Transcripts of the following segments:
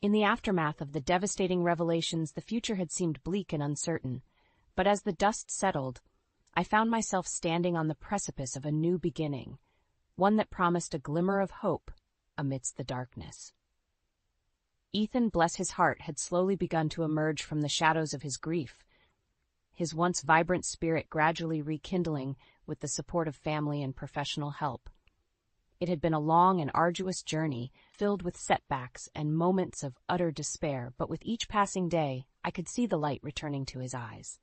In the aftermath of the devastating revelations, the future had seemed bleak and uncertain. But as the dust settled, I found myself standing on the precipice of a new beginning, one that promised a glimmer of hope amidst the darkness. Ethan, bless his heart, had slowly begun to emerge from the shadows of his grief, his once vibrant spirit gradually rekindling with the support of family and professional help. It had been a long and arduous journey, filled with setbacks and moments of utter despair, but with each passing day, I could see the light returning to his eyes.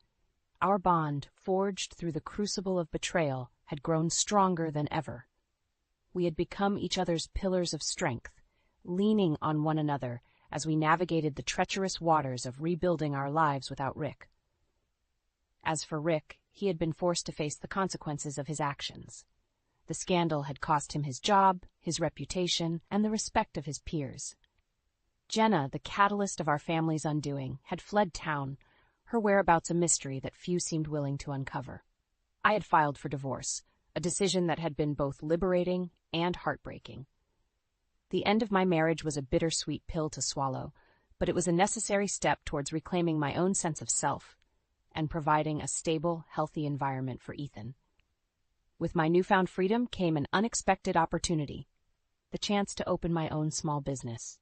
Our bond, forged through the crucible of betrayal, had grown stronger than ever. We had become each other's pillars of strength, leaning on one another as we navigated the treacherous waters of rebuilding our lives without Rick. As for Rick, he had been forced to face the consequences of his actions. The scandal had cost him his job, his reputation, and the respect of his peers. Jenna, the catalyst of our family's undoing, had fled town, her whereabouts a mystery that few seemed willing to uncover. I had filed for divorce, a decision that had been both liberating and heartbreaking. The end of my marriage was a bittersweet pill to swallow, but it was a necessary step towards reclaiming my own sense of self and providing a stable, healthy environment for Ethan. With my newfound freedom came an unexpected opportunity, the chance to open my own small business.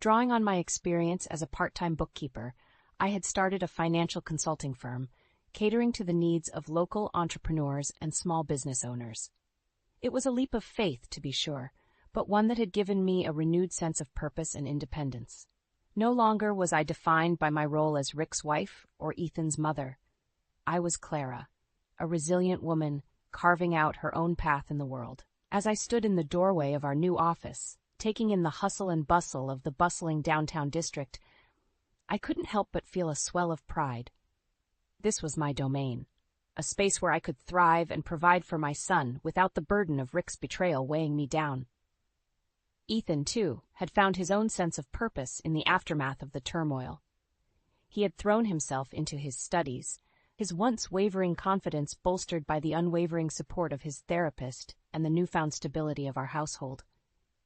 Drawing on my experience as a part-time bookkeeper, I had started a financial consulting firm, catering to the needs of local entrepreneurs and small business owners. It was a leap of faith, to be sure, but one that had given me a renewed sense of purpose and independence. No longer was I defined by my role as Rick's wife or Ethan's mother. I was Clara, a resilient woman carving out her own path in the world. As I stood in the doorway of our new office, taking in the hustle and bustle of the bustling downtown district, I couldn't help but feel a swell of pride. This was my domain, a space where I could thrive and provide for my son without the burden of Rick's betrayal weighing me down. Ethan, too, had found his own sense of purpose in the aftermath of the turmoil. He had thrown himself into his studies, his once wavering confidence bolstered by the unwavering support of his therapist and the newfound stability of our household.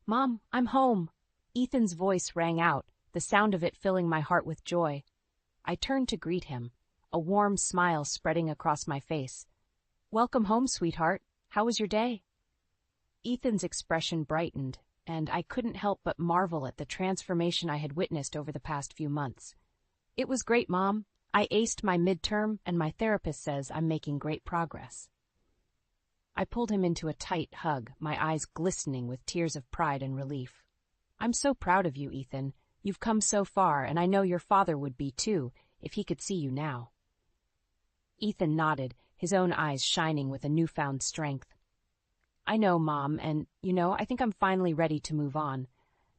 "Mom, I'm home!" Ethan's voice rang out, the sound of it filling my heart with joy. I turned to greet him, a warm smile spreading across my face. "Welcome home, sweetheart. How was your day?" Ethan's expression brightened, and I couldn't help but marvel at the transformation I had witnessed over the past few months. "It was great, Mom. I aced my midterm, and my therapist says I'm making great progress." I pulled him into a tight hug, my eyes glistening with tears of pride and relief. "I'm so proud of you, Ethan. You've come so far, and I know your father would be too, if he could see you now." Ethan nodded, his own eyes shining with a newfound strength. "I know, Mom, and, I think I'm finally ready to move on,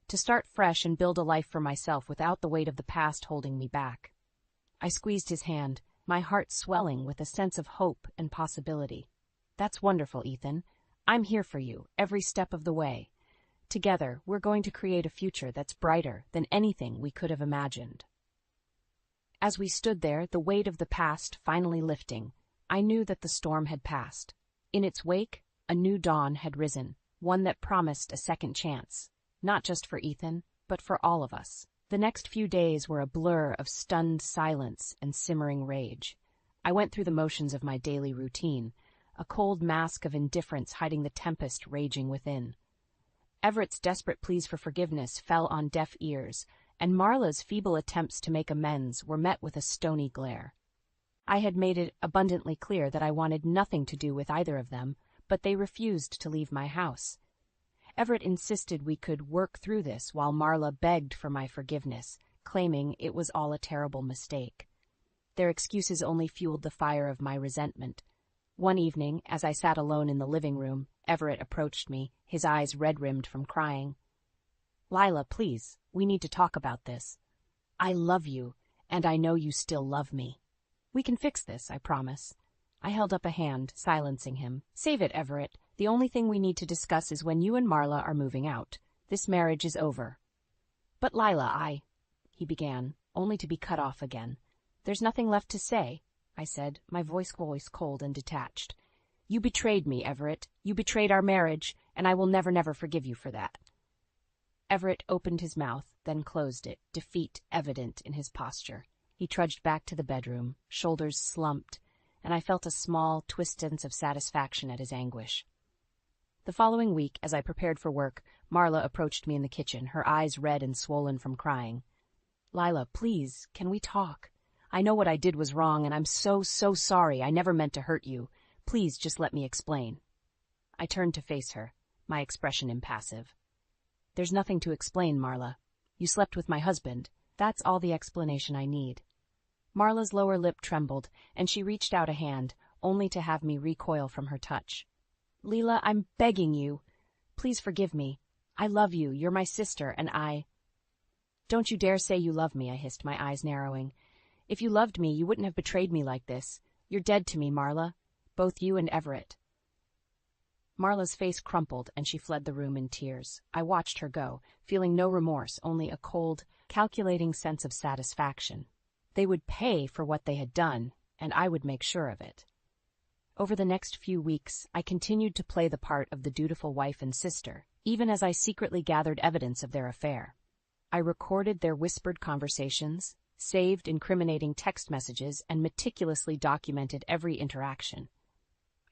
to start fresh and build a life for myself without the weight of the past holding me back." I squeezed his hand, my heart swelling with a sense of hope and possibility. "That's wonderful, Ethan. I'm here for you, every step of the way. Together, we're going to create a future that's brighter than anything we could have imagined." As we stood there, the weight of the past finally lifting, I knew that the storm had passed. In its wake, a new dawn had risen, one that promised a second chance, not just for Ethan, but for all of us. The next few days were a blur of stunned silence and simmering rage. I went through the motions of my daily routine, a cold mask of indifference hiding the tempest raging within. Everett's desperate pleas for forgiveness fell on deaf ears, and Marla's feeble attempts to make amends were met with a stony glare. I had made it abundantly clear that I wanted nothing to do with either of them, but they refused to leave my house. Everett insisted we could work through this while Marla begged for my forgiveness, claiming it was all a terrible mistake. Their excuses only fueled the fire of my resentment. One evening, as I sat alone in the living room, Everett approached me, his eyes red-rimmed from crying. "Lila, please, we need to talk about this. I love you, and I know you still love me. We can fix this, I promise." I held up a hand, silencing him. "Save it, Everett. The only thing we need to discuss is when you and Marla are moving out. This marriage is over." "But Lila, he began, only to be cut off again. "There's nothing left to say," I said, my voice cold and detached. "You betrayed me, Everett. You betrayed our marriage, and I will never forgive you for that." Everett opened his mouth, then closed it, defeat evident in his posture. He trudged back to the bedroom, shoulders slumped, and I felt a small, twist sense of satisfaction at his anguish. The following week, as I prepared for work, Marla approached me in the kitchen, her eyes red and swollen from crying. "Lila, please, can we talk? I know what I did was wrong, and I'm so sorry. I never meant to hurt you. Please just let me explain." I turned to face her, my expression impassive. "There's nothing to explain, Marla. You slept with my husband. That's all the explanation I need." Marla's lower lip trembled, and she reached out a hand, only to have me recoil from her touch. "Leela, I'm begging you. Please forgive me. I love you. You're my sister, and I—" "Don't you dare say you love me," I hissed, my eyes narrowing. "If you loved me, you wouldn't have betrayed me like this. You're dead to me, Marla. Both you and Everett." Marla's face crumpled, and she fled the room in tears. I watched her go, feeling no remorse, only a cold, calculating sense of satisfaction. They would pay for what they had done, and I would make sure of it. Over the next few weeks, I continued to play the part of the dutiful wife and sister, even as I secretly gathered evidence of their affair. I recorded their whispered conversations, saved incriminating text messages, and meticulously documented every interaction.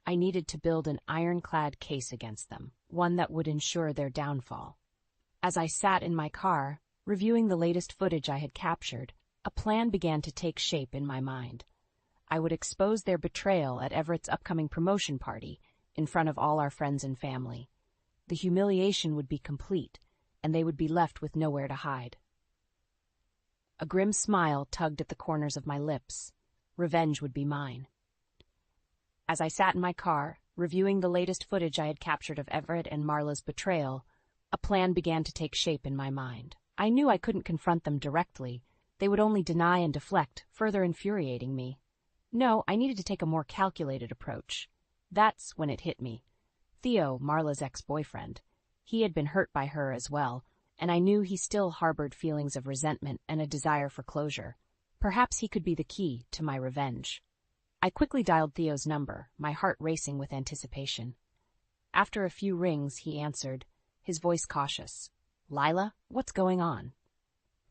I needed to build an ironclad case against them, one that would ensure their downfall. As I sat in my car, reviewing the latest footage I had captured, a plan began to take shape in my mind. I would expose their betrayal at Everett's upcoming promotion party, in front of all our friends and family. The humiliation would be complete, and they would be left with nowhere to hide. A grim smile tugged at the corners of my lips. Revenge would be mine. As I sat in my car, reviewing the latest footage I had captured of Everett and Marla's betrayal, a plan began to take shape in my mind. I knew I couldn't confront them directly. They would only deny and deflect, further infuriating me. No, I needed to take a more calculated approach. That's when it hit me. Theo, Marla's ex-boyfriend. He had been hurt by her as well, and I knew he still harbored feelings of resentment and a desire for closure. Perhaps he could be the key to my revenge. I quickly dialed Theo's number, my heart racing with anticipation. After a few rings, he answered, his voice cautious. "Lila, what's going on?"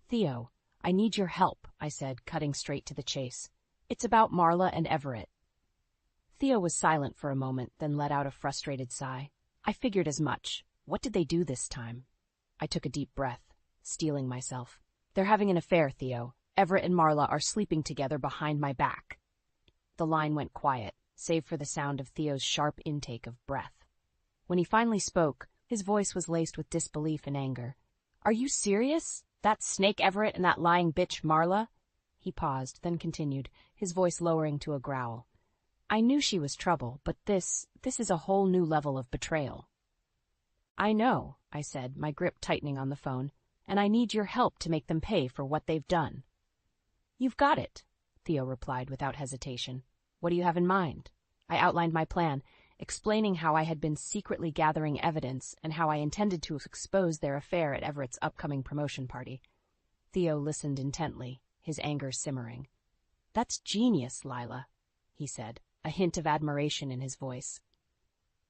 "Theo, I need your help," I said, cutting straight to the chase. "It's about Marla and Everett." Theo was silent for a moment, then let out a frustrated sigh. "I figured as much. What did they do this time?" I took a deep breath, steeling myself. "They're having an affair, Theo. Everett and Marla are sleeping together behind my back." The line went quiet, save for the sound of Theo's sharp intake of breath. When he finally spoke, his voice was laced with disbelief and anger. "Are you serious? That snake Everett and that lying bitch Marla?" He paused, then continued, his voice lowering to a growl. "I knew she was trouble, but this is a whole new level of betrayal." "I know," I said, my grip tightening on the phone, "and I need your help to make them pay for what they've done." "You've got it," Theo replied without hesitation. "What do you have in mind?" I outlined my plan, explaining how I had been secretly gathering evidence and how I intended to expose their affair at Everett's upcoming promotion party. Theo listened intently, his anger simmering. "That's genius, Lila," he said, a hint of admiration in his voice.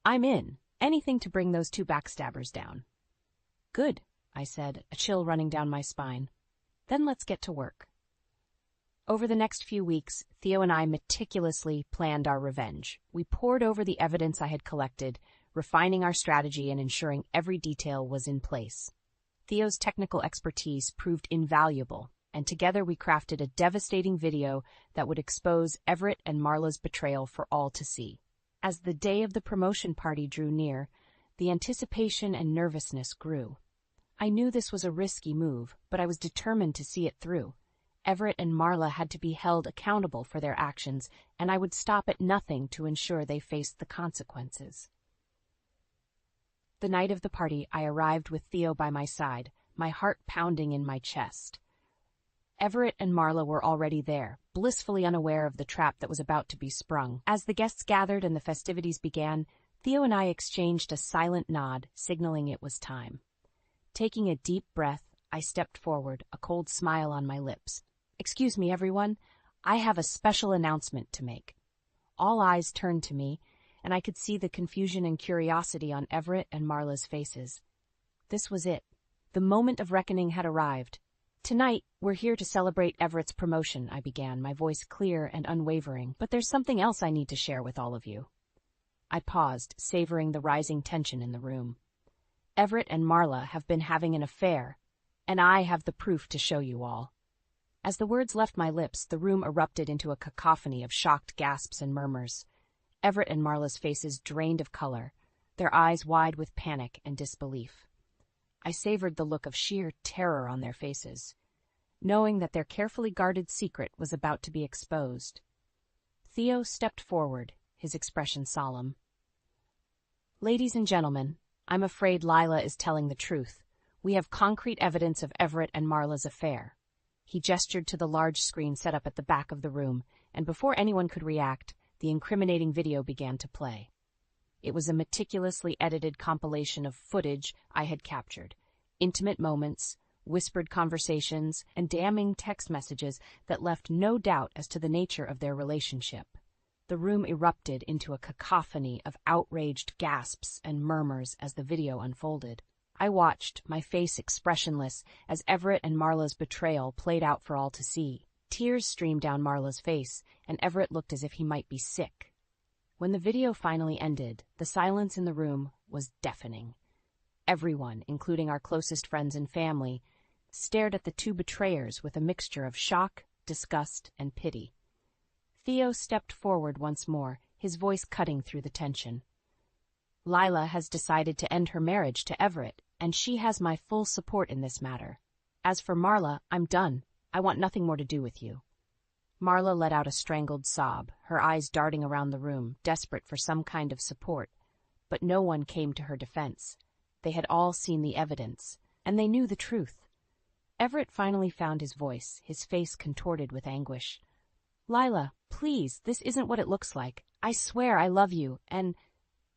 "I'm in. Anything to bring those two backstabbers down." "Good," I said, a chill running down my spine. "Then let's get to work." Over the next few weeks, Theo and I meticulously planned our revenge. We pored over the evidence I had collected, refining our strategy and ensuring every detail was in place. Theo's technical expertise proved invaluable, and together we crafted a devastating video that would expose Everett and Marla's betrayal for all to see. As the day of the promotion party drew near, the anticipation and nervousness grew. I knew this was a risky move, but I was determined to see it through. Everett and Marla had to be held accountable for their actions, and I would stop at nothing to ensure they faced the consequences. The night of the party, I arrived with Theo by my side, my heart pounding in my chest. Everett and Marla were already there, blissfully unaware of the trap that was about to be sprung. As the guests gathered and the festivities began, Theo and I exchanged a silent nod, signaling it was time. Taking a deep breath, I stepped forward, a cold smile on my lips. "Excuse me, everyone. I have a special announcement to make." All eyes turned to me, and I could see the confusion and curiosity on Everett and Marla's faces. This was it. The moment of reckoning had arrived. "Tonight, we're here to celebrate Everett's promotion," I began, my voice clear and unwavering. "But there's something else I need to share with all of you." I paused, savoring the rising tension in the room. "Everett and Marla have been having an affair, and I have the proof to show you all." As the words left my lips, the room erupted into a cacophony of shocked gasps and murmurs. Everett and Marla's faces drained of color, their eyes wide with panic and disbelief. I savored the look of sheer terror on their faces, knowing that their carefully guarded secret was about to be exposed. Theo stepped forward, his expression solemn. "Ladies and gentlemen, I'm afraid Lila is telling the truth. We have concrete evidence of Everett and Marla's affair." He gestured to the large screen set up at the back of the room, and before anyone could react, the incriminating video began to play. It was a meticulously edited compilation of footage I had captured, intimate moments, whispered conversations, and damning text messages that left no doubt as to the nature of their relationship. The room erupted into a cacophony of outraged gasps and murmurs as the video unfolded. I watched, my face expressionless, as Everett and Marla's betrayal played out for all to see. Tears streamed down Marla's face, and Everett looked as if he might be sick. When the video finally ended, the silence in the room was deafening. Everyone, including our closest friends and family, stared at the two betrayers with a mixture of shock, disgust, and pity. Theo stepped forward once more, his voice cutting through the tension. "Lila has decided to end her marriage to Everett, and she has my full support in this matter. As for Marla, I'm done. I want nothing more to do with you." Marla let out a strangled sob, her eyes darting around the room, desperate for some kind of support. But no one came to her defense. They had all seen the evidence, and they knew the truth. Everett finally found his voice, his face contorted with anguish. "Lila, please, this isn't what it looks like. I swear I love you, and—"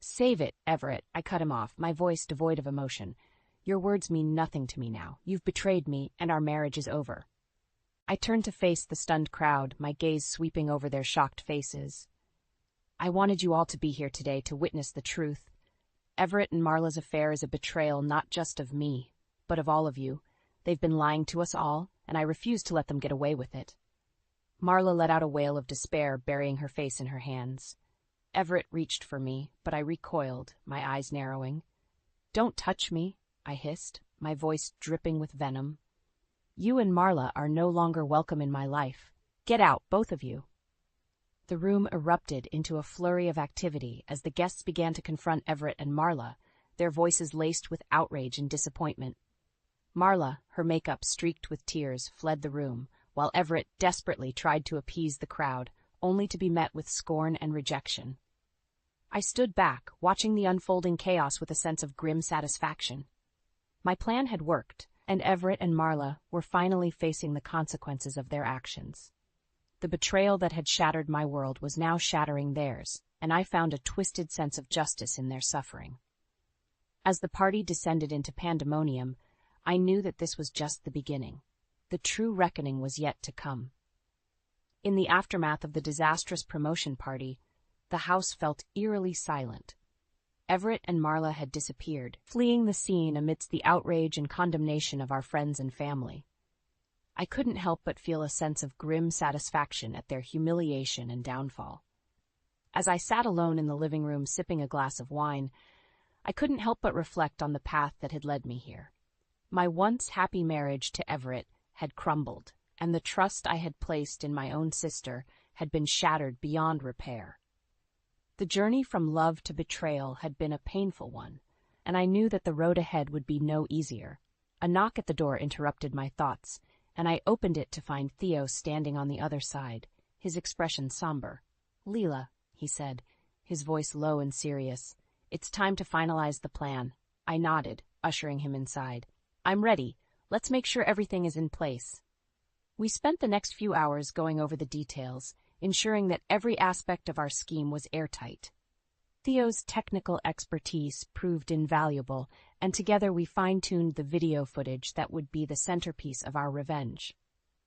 "Save it, Everett," I cut him off, my voice devoid of emotion. "Your words mean nothing to me now. You've betrayed me, and our marriage is over." I turned to face the stunned crowd, my gaze sweeping over their shocked faces. "I wanted you all to be here today to witness the truth. Everett and Marla's affair is a betrayal not just of me, but of all of you. They've been lying to us all, and I refuse to let them get away with it." Marla let out a wail of despair, burying her face in her hands. Everett reached for me, but I recoiled, my eyes narrowing. "Don't touch me," I hissed, my voice dripping with venom. "You and Marla are no longer welcome in my life. Get out, both of you." The room erupted into a flurry of activity as the guests began to confront Everett and Marla, their voices laced with outrage and disappointment. Marla, her makeup streaked with tears, fled the room, while Everett desperately tried to appease the crowd, only to be met with scorn and rejection. I stood back, watching the unfolding chaos with a sense of grim satisfaction. My plan had worked, and Everett and Marla were finally facing the consequences of their actions. The betrayal that had shattered my world was now shattering theirs, and I found a twisted sense of justice in their suffering. As the party descended into pandemonium, I knew that this was just the beginning. The true reckoning was yet to come. In the aftermath of the disastrous promotion party, the house felt eerily silent. Everett and Marla had disappeared, fleeing the scene amidst the outrage and condemnation of our friends and family. I couldn't help but feel a sense of grim satisfaction at their humiliation and downfall. As I sat alone in the living room sipping a glass of wine, I couldn't help but reflect on the path that had led me here. My once happy marriage to Everett had crumbled, and the trust I had placed in my own sister had been shattered beyond repair. The journey from love to betrayal had been a painful one, and I knew that the road ahead would be no easier. A knock at the door interrupted my thoughts, and I opened it to find Theo standing on the other side, his expression somber. "Lila," he said, his voice low and serious, "it's time to finalize the plan." I nodded, ushering him inside. "I'm ready. Let's make sure everything is in place." We spent the next few hours going over the details, ensuring that every aspect of our scheme was airtight. Theo's technical expertise proved invaluable, and together we fine-tuned the video footage that would be the centerpiece of our revenge.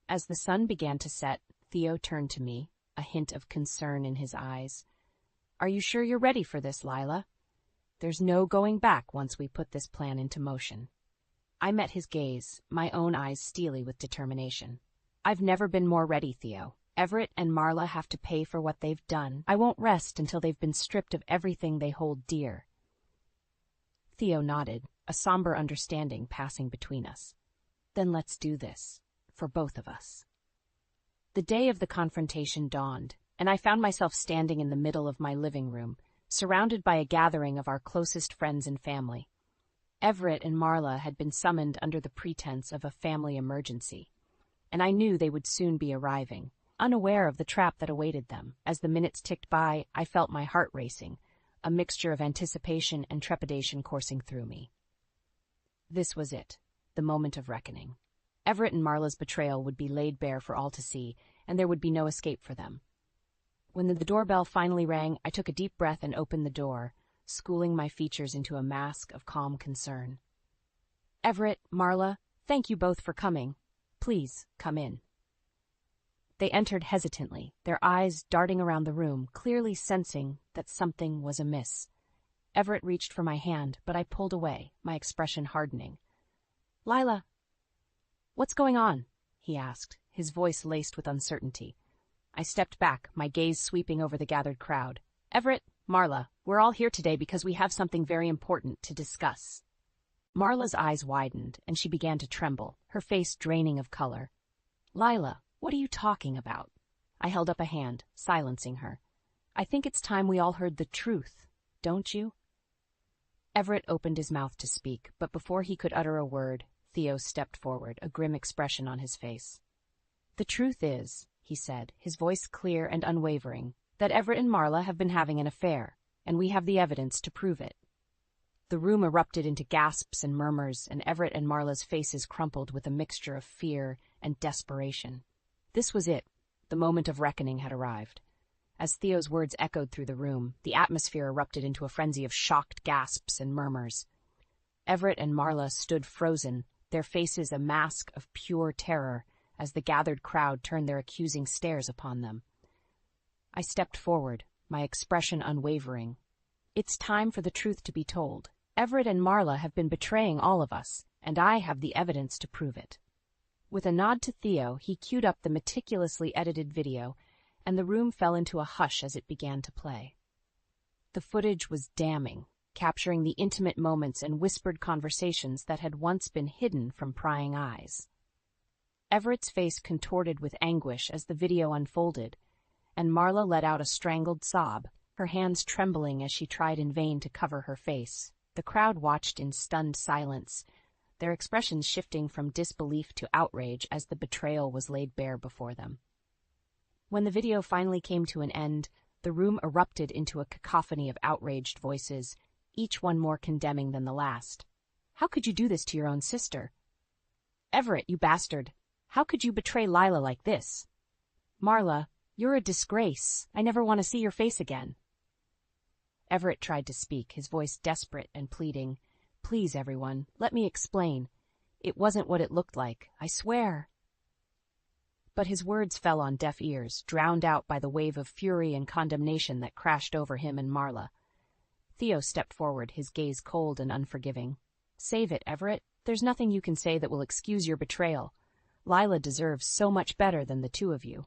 As the sun began to set, Theo turned to me, a hint of concern in his eyes. "Are you sure you're ready for this, Lila? There's no going back once we put this plan into motion." I met his gaze, my own eyes steely with determination. I've never been more ready, Theo. Everett and Marla have to pay for what they've done. I won't rest until they've been stripped of everything they hold dear. Theo nodded, a somber understanding passing between us. Then let's do this, for both of us. The day of the confrontation dawned, and I found myself standing in the middle of my living room, surrounded by a gathering of our closest friends and family. Everett and Marla had been summoned under the pretense of a family emergency, and I knew they would soon be arriving. Unaware of the trap that awaited them, as the minutes ticked by, I felt my heart racing, a mixture of anticipation and trepidation coursing through me. This was it, the moment of reckoning. Everett and Marla's betrayal would be laid bare for all to see, and there would be no escape for them. When the doorbell finally rang, I took a deep breath and opened the door, schooling my features into a mask of calm concern. Everett, Marla, thank you both for coming. Please, come in. They entered hesitantly, their eyes darting around the room, clearly sensing that something was amiss. Everett reached for my hand, but I pulled away, my expression hardening. Lila, what's going on? He asked, his voice laced with uncertainty. I stepped back, my gaze sweeping over the gathered crowd. Everett, Marla, we're all here today because we have something very important to discuss. Marla's eyes widened, and she began to tremble, her face draining of color. Lila, what are you talking about? I held up a hand, silencing her. I think it's time we all heard the truth, don't you? Everett opened his mouth to speak, but before he could utter a word, Theo stepped forward, a grim expression on his face. The truth is, he said, his voice clear and unwavering, that Everett and Marla have been having an affair, and we have the evidence to prove it. The room erupted into gasps and murmurs, and Everett and Marla's faces crumpled with a mixture of fear and desperation. This was it. The moment of reckoning had arrived. As Theo's words echoed through the room, the atmosphere erupted into a frenzy of shocked gasps and murmurs. Everett and Marla stood frozen, their faces a mask of pure terror, as the gathered crowd turned their accusing stares upon them. I stepped forward, my expression unwavering. It's time for the truth to be told. Everett and Marla have been betraying all of us, and I have the evidence to prove it. With a nod to Theo, he queued up the meticulously edited video, and the room fell into a hush as it began to play. The footage was damning, capturing the intimate moments and whispered conversations that had once been hidden from prying eyes. Everett's face contorted with anguish as the video unfolded, and Marla let out a strangled sob, her hands trembling as she tried in vain to cover her face. The crowd watched in stunned silence, their expressions shifting from disbelief to outrage as the betrayal was laid bare before them. When the video finally came to an end, the room erupted into a cacophony of outraged voices, each one more condemning than the last. How could you do this to your own sister? Everett, you bastard! How could you betray Lila like this? Marla, you're a disgrace. I never want to see your face again. Everett tried to speak, his voice desperate and pleading. Please, everyone, let me explain. It wasn't what it looked like, I swear. But his words fell on deaf ears, drowned out by the wave of fury and condemnation that crashed over him and Marla. Theo stepped forward, his gaze cold and unforgiving. Save it, Everett. There's nothing you can say that will excuse your betrayal. Lila deserves so much better than the two of you.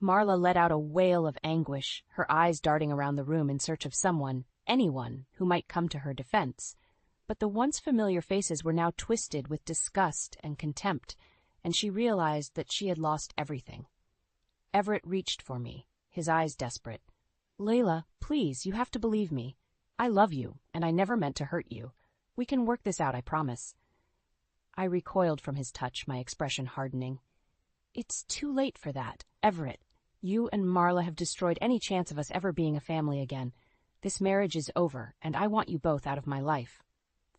Marla let out a wail of anguish, her eyes darting around the room in search of someone, anyone, who might come to her defense. But the once familiar faces were now twisted with disgust and contempt, and she realized that she had lost everything. Everett reached for me, his eyes desperate. Layla, please, you have to believe me. I love you, and I never meant to hurt you. We can work this out, I promise. I recoiled from his touch, my expression hardening. It's too late for that, Everett. You and Marla have destroyed any chance of us ever being a family again. This marriage is over, and I want you both out of my life.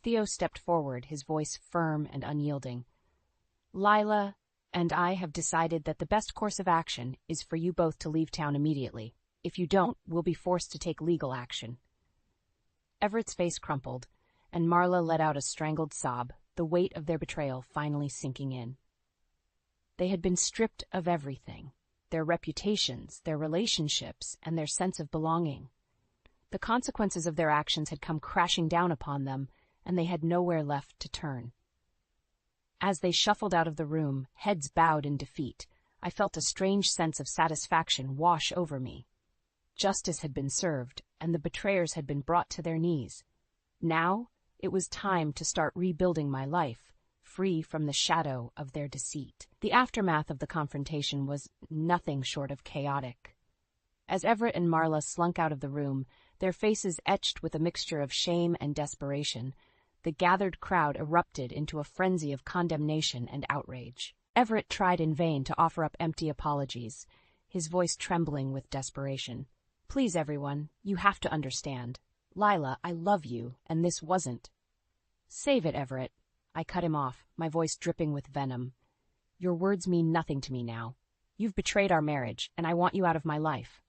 Theo stepped forward, his voice firm and unyielding. Lila and I have decided that the best course of action is for you both to leave town immediately. If you don't, we'll be forced to take legal action. Everett's face crumpled, and Marla let out a strangled sob, the weight of their betrayal finally sinking in. They had been stripped of everything, their reputations, their relationships, and their sense of belonging. The consequences of their actions had come crashing down upon them, and they had nowhere left to turn. As they shuffled out of the room, heads bowed in defeat, I felt a strange sense of satisfaction wash over me. Justice had been served, and the betrayers had been brought to their knees. Now, it was time to start rebuilding my life, free from the shadow of their deceit. The aftermath of the confrontation was nothing short of chaotic. As Everett and Marla slunk out of the room, their faces etched with a mixture of shame and desperation, the gathered crowd erupted into a frenzy of condemnation and outrage. Everett tried in vain to offer up empty apologies, his voice trembling with desperation. "Please, everyone, you have to understand. Lila, I love you, and this wasn't." "Save it, Everett." I cut him off, my voice dripping with venom. "Your words mean nothing to me now. You've betrayed our marriage, and I want you out of my life."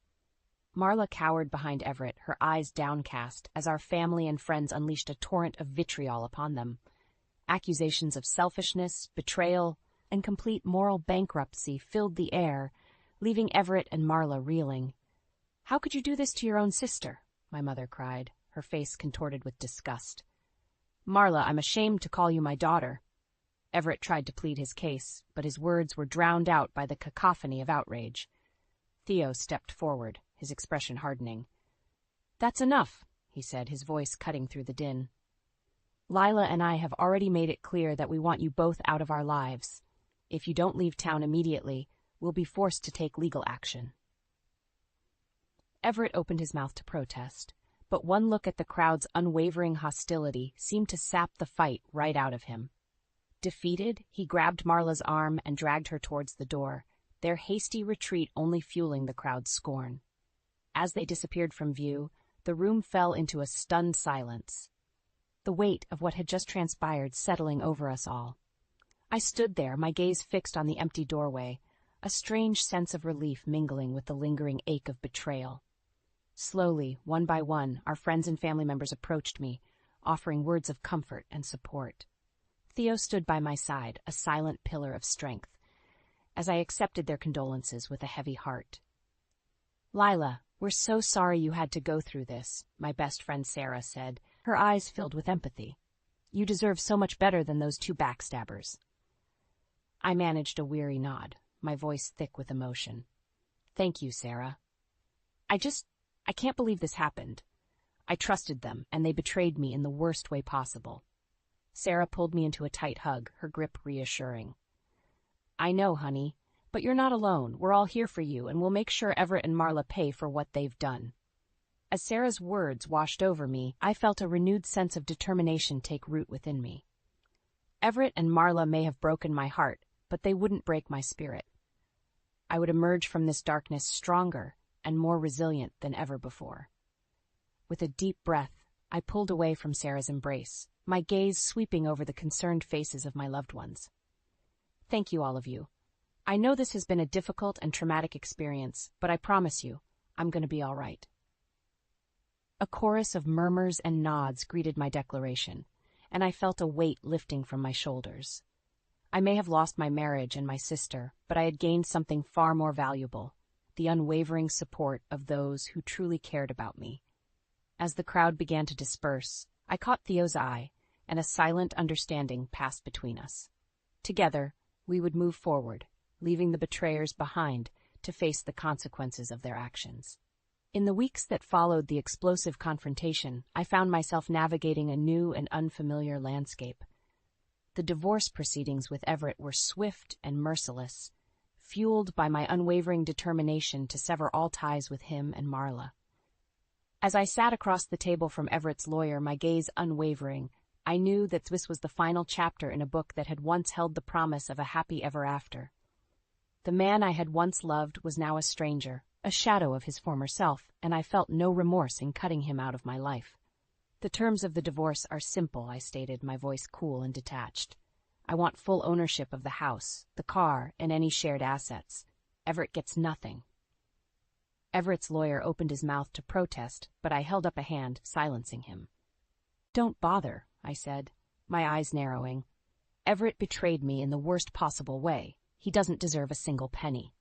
Marla cowered behind Everett, her eyes downcast, as our family and friends unleashed a torrent of vitriol upon them. Accusations of selfishness, betrayal, and complete moral bankruptcy filled the air, leaving Everett and Marla reeling. "How could you do this to your own sister?" my mother cried, her face contorted with disgust. "Marla, I'm ashamed to call you my daughter." Everett tried to plead his case, but his words were drowned out by the cacophony of outrage. Theo stepped forward, his expression hardening. "That's enough," he said, his voice cutting through the din. "Lila and I have already made it clear that we want you both out of our lives. If you don't leave town immediately, we'll be forced to take legal action." Everett opened his mouth to protest, but one look at the crowd's unwavering hostility seemed to sap the fight right out of him. Defeated, he grabbed Marla's arm and dragged her towards the door, their hasty retreat only fueling the crowd's scorn. As they disappeared from view, the room fell into a stunned silence, the weight of what had just transpired settling over us all. I stood there, my gaze fixed on the empty doorway, a strange sense of relief mingling with the lingering ache of betrayal. Slowly, one by one, our friends and family members approached me, offering words of comfort and support. Theo stood by my side, a silent pillar of strength, as I accepted their condolences with a heavy heart. "Lila, we're so sorry you had to go through this," my best friend Sarah said, her eyes filled with empathy. "You deserve so much better than those two backstabbers." I managed a weary nod, my voice thick with emotion. "Thank you, Sarah. I can't believe this happened. I trusted them, and they betrayed me in the worst way possible." Sarah pulled me into a tight hug, her grip reassuring. "I know, honey, but you're not alone. We're all here for you, and we'll make sure Everett and Marla pay for what they've done." As Sarah's words washed over me, I felt a renewed sense of determination take root within me. Everett and Marla may have broken my heart, but they wouldn't break my spirit. I would emerge from this darkness stronger and more resilient than ever before. With a deep breath, I pulled away from Sarah's embrace, my gaze sweeping over the concerned faces of my loved ones. "Thank you, all of you. I know this has been a difficult and traumatic experience, but I promise you, I'm going to be all right." A chorus of murmurs and nods greeted my declaration, and I felt a weight lifting from my shoulders. I may have lost my marriage and my sister, but I had gained something far more valuable: the unwavering support of those who truly cared about me. As the crowd began to disperse, I caught Theo's eye, and a silent understanding passed between us. Together, we would move forward, leaving the betrayers behind to face the consequences of their actions. In the weeks that followed the explosive confrontation, I found myself navigating a new and unfamiliar landscape. The divorce proceedings with Everett were swift and merciless, fueled by my unwavering determination to sever all ties with him and Marla. As I sat across the table from Everett's lawyer, my gaze unwavering, I knew that this was the final chapter in a book that had once held the promise of a happy ever after. The man I had once loved was now a stranger, a shadow of his former self, and I felt no remorse in cutting him out of my life. "The terms of the divorce are simple," I stated, my voice cool and detached. "I want full ownership of the house, the car, and any shared assets. Everett gets nothing." Everett's lawyer opened his mouth to protest, but I held up a hand, silencing him. "Don't bother," I said, my eyes narrowing. "Everett betrayed me in the worst possible way. He doesn't deserve a single penny."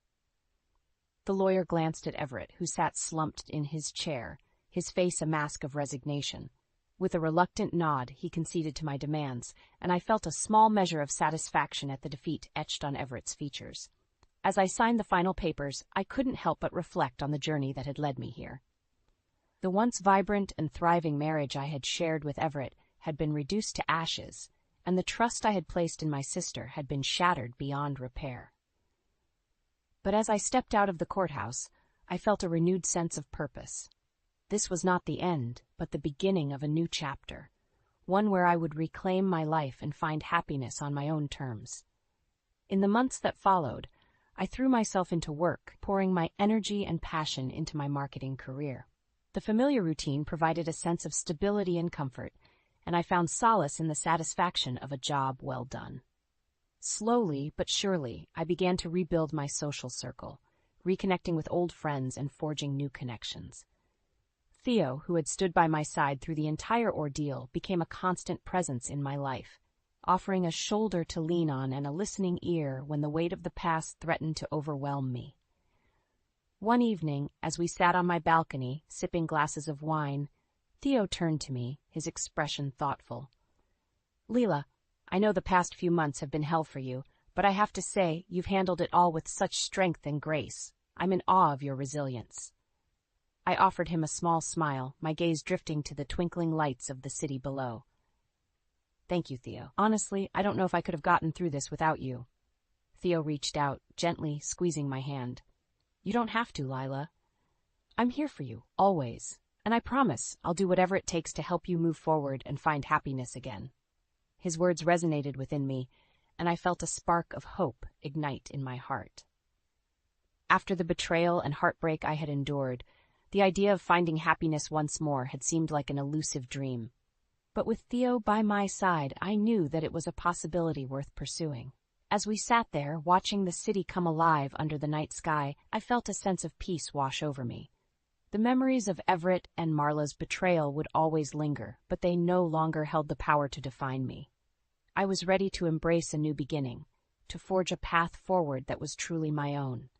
The lawyer glanced at Everett, who sat slumped in his chair, his face a mask of resignation. With a reluctant nod, he conceded to my demands, and I felt a small measure of satisfaction at the defeat etched on Everett's features. As I signed the final papers, I couldn't help but reflect on the journey that had led me here. The once vibrant and thriving marriage I had shared with Everett had been reduced to ashes, and the trust I had placed in my sister had been shattered beyond repair. But as I stepped out of the courthouse, I felt a renewed sense of purpose. This was not the end, but the beginning of a new chapter, one where I would reclaim my life and find happiness on my own terms. In the months that followed, I threw myself into work, pouring my energy and passion into my marketing career. The familiar routine provided a sense of stability and comfort, and I found solace in the satisfaction of a job well done. Slowly but surely, I began to rebuild my social circle, reconnecting with old friends and forging new connections. Theo, who had stood by my side through the entire ordeal, became a constant presence in my life, offering a shoulder to lean on and a listening ear when the weight of the past threatened to overwhelm me. One evening, as we sat on my balcony, sipping glasses of wine, Theo turned to me, his expression thoughtful. "Leela, I know the past few months have been hell for you, but I have to say, you've handled it all with such strength and grace. I'm in awe of your resilience." I offered him a small smile, my gaze drifting to the twinkling lights of the city below. "Thank you, Theo. Honestly, I don't know if I could have gotten through this without you." Theo reached out, gently squeezing my hand. "You don't have to, Lila. I'm here for you, always, and I promise I'll do whatever it takes to help you move forward and find happiness again." His words resonated within me, and I felt a spark of hope ignite in my heart. After the betrayal and heartbreak I had endured, the idea of finding happiness once more had seemed like an elusive dream. But with Theo by my side, I knew that it was a possibility worth pursuing. As we sat there, watching the city come alive under the night sky, I felt a sense of peace wash over me. The memories of Everett and Marla's betrayal would always linger, but they no longer held the power to define me. I was ready to embrace a new beginning, to forge a path forward that was truly my own.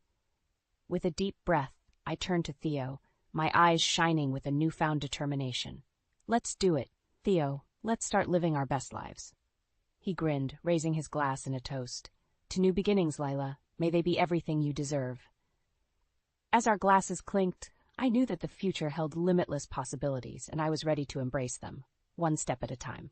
With a deep breath, I turned to Theo, my eyes shining with a newfound determination. "Let's do it, Theo. Let's start living our best lives." He grinned, raising his glass in a toast. "To new beginnings, Lila. May they be everything you deserve." As our glasses clinked, I knew that the future held limitless possibilities, and I was ready to embrace them, one step at a time.